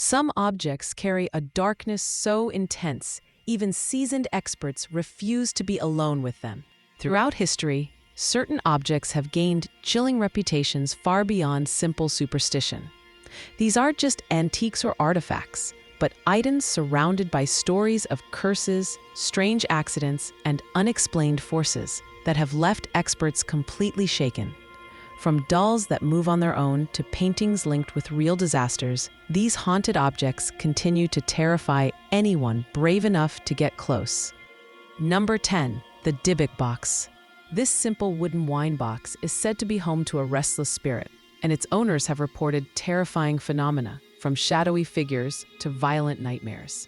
Some objects carry a darkness so intense, even seasoned experts refuse to be alone with them. Throughout history, certain objects have gained chilling reputations far beyond simple superstition. These aren't just antiques or artifacts, but items surrounded by stories of curses, strange accidents, and unexplained forces that have left experts completely shaken. From dolls that move on their own to paintings linked with real disasters, these haunted objects continue to terrify anyone brave enough to get close. Number 10. The Dybbuk box. This simple wooden wine box is said to be home to a restless spirit, and its owners have reported terrifying phenomena, from shadowy figures to violent nightmares.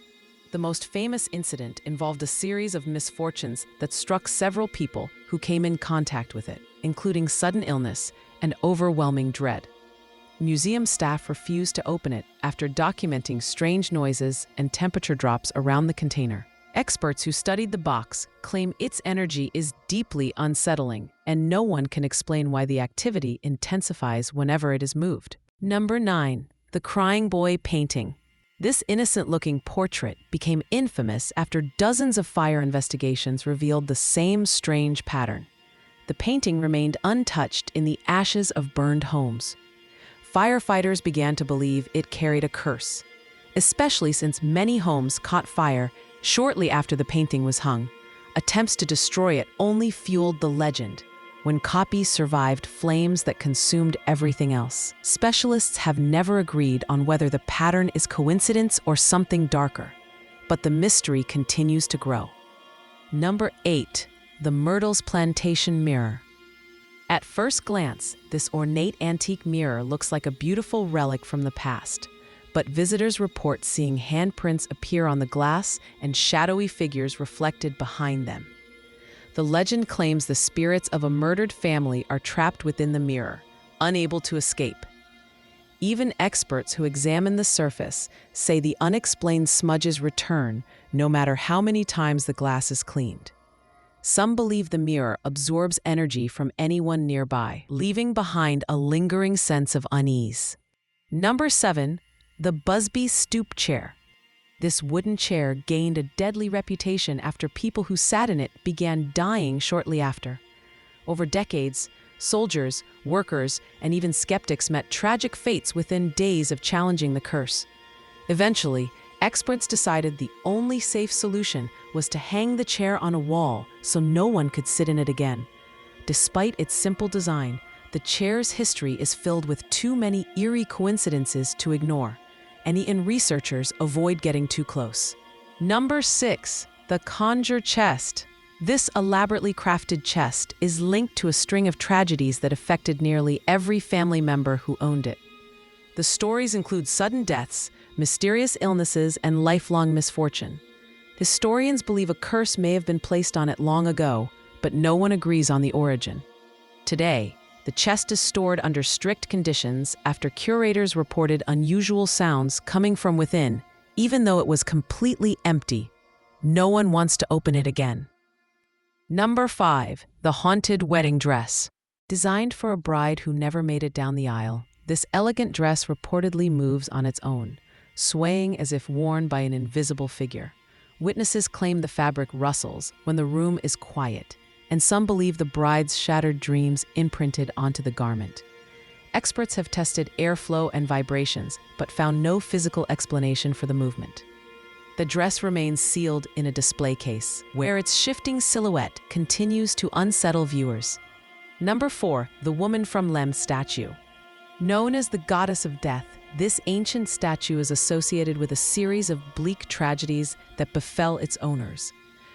The most famous incident involved a series of misfortunes that struck several people who came in contact with it, including sudden illness and overwhelming dread. Museum staff refused to open it after documenting strange noises and temperature drops around the container. Experts who studied the box claim its energy is deeply unsettling, and no one can explain why the activity intensifies whenever it is moved. Number 9. The Crying Boy painting. This innocent-looking portrait became infamous after dozens of fire investigations revealed the same strange pattern. The painting remained untouched in the ashes of burned homes. Firefighters began to believe it carried a curse, especially since many homes caught fire shortly after the painting was hung. Attempts to destroy it only fueled the legend, when copies survived flames that consumed everything else. Specialists have never agreed on whether the pattern is coincidence or something darker, but the mystery continues to grow. Number 8. The Myrtles Plantation mirror. At first glance, this ornate antique mirror looks like a beautiful relic from the past, but visitors report seeing handprints appear on the glass and shadowy figures reflected behind them. The legend claims the spirits of a murdered family are trapped within the mirror, unable to escape. Even experts who examine the surface say the unexplained smudges return no matter how many times the glass is cleaned. Some believe the mirror absorbs energy from anyone nearby, leaving behind a lingering sense of unease. Number 7. The Busby Stoop chair. This wooden chair gained a deadly reputation after people who sat in it began dying shortly after. Over decades, soldiers, workers, and even skeptics met tragic fates within days of challenging the curse. Eventually, experts decided the only safe solution was to hang the chair on a wall so no one could sit in it again. Despite its simple design, the chair's history is filled with too many eerie coincidences to ignore. And researchers avoid getting too close. Number 6. The Conjure chest. This elaborately crafted chest is linked to a string of tragedies that affected nearly every family member who owned it. The stories include sudden deaths, mysterious illnesses, and lifelong misfortune. Historians believe a curse may have been placed on it long ago, but no one agrees on the origin. Today, the chest is stored under strict conditions after curators reported unusual sounds coming from within, even though it was completely empty. No one wants to open it again. Number 5. The Haunted Wedding Dress. Designed for a bride who never made it down the aisle, this elegant dress reportedly moves on its own, swaying as if worn by an invisible figure. Witnesses claim the fabric rustles when the room is quiet, and some believe the bride's shattered dreams imprinted onto the garment. Experts have tested airflow and vibrations, but found no physical explanation for the movement. The dress remains sealed in a display case, where its shifting silhouette continues to unsettle viewers. Number 4. The Woman from Lemp statue. Known as the Goddess of Death, this ancient statue is associated with a series of bleak tragedies that befell its owners.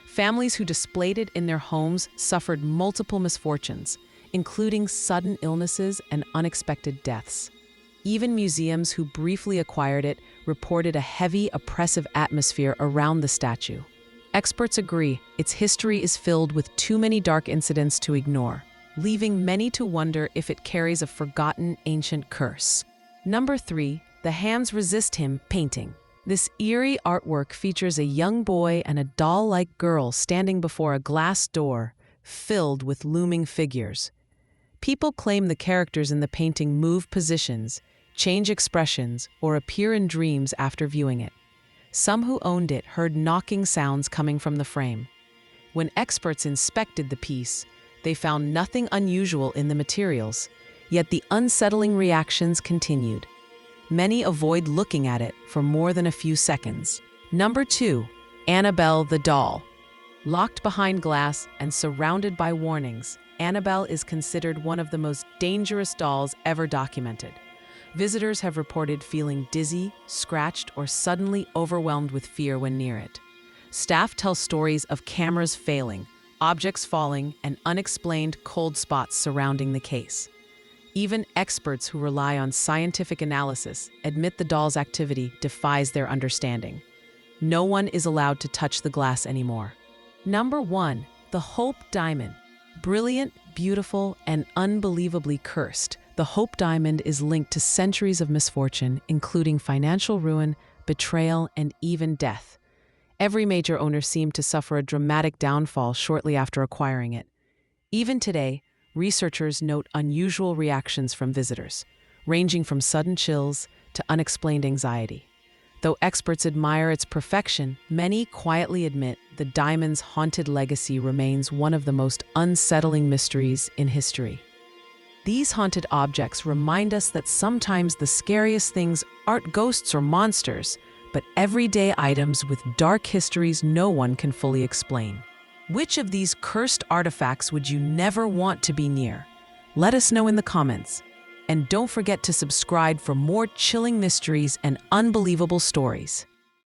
Families who displayed it in their homes suffered multiple misfortunes, including sudden illnesses and unexpected deaths. Even museums who briefly acquired it reported a heavy, oppressive atmosphere around the statue. Experts agree its history is filled with too many dark incidents to ignore, leaving many to wonder if it carries a forgotten ancient curse. Number 3. The Hands Resist Him painting. This eerie artwork features a young boy and a doll-like girl standing before a glass door filled with looming figures. People claim the characters in the painting move positions, change expressions, or appear in dreams after viewing it. Some who owned it heard knocking sounds coming from the frame. When experts inspected the piece, they found nothing unusual in the materials, yet the unsettling reactions continued. Many avoid looking at it for more than a few seconds. Number 2. Annabelle the doll. Locked behind glass and surrounded by warnings, Annabelle is considered one of the most dangerous dolls ever documented. Visitors have reported feeling dizzy, scratched, or suddenly overwhelmed with fear when near it. Staff tell stories of cameras failing, objects falling, and unexplained cold spots surrounding the case. Even experts who rely on scientific analysis admit the doll's activity defies their understanding. No one is allowed to touch the glass anymore. Number 1. The Hope Diamond. Brilliant, beautiful, and unbelievably cursed, the Hope Diamond is linked to centuries of misfortune, including financial ruin, betrayal, and even death. Every major owner seemed to suffer a dramatic downfall shortly after acquiring it. Even today, researchers note unusual reactions from visitors, ranging from sudden chills to unexplained anxiety. Though experts admire its perfection, many quietly admit the diamond's haunted legacy remains one of the most unsettling mysteries in history. These haunted objects remind us that sometimes the scariest things aren't ghosts or monsters, but everyday items with dark histories no one can fully explain. Which of these cursed artifacts would you never want to be near? Let us know in the comments. And don't forget to subscribe for more chilling mysteries and unbelievable stories.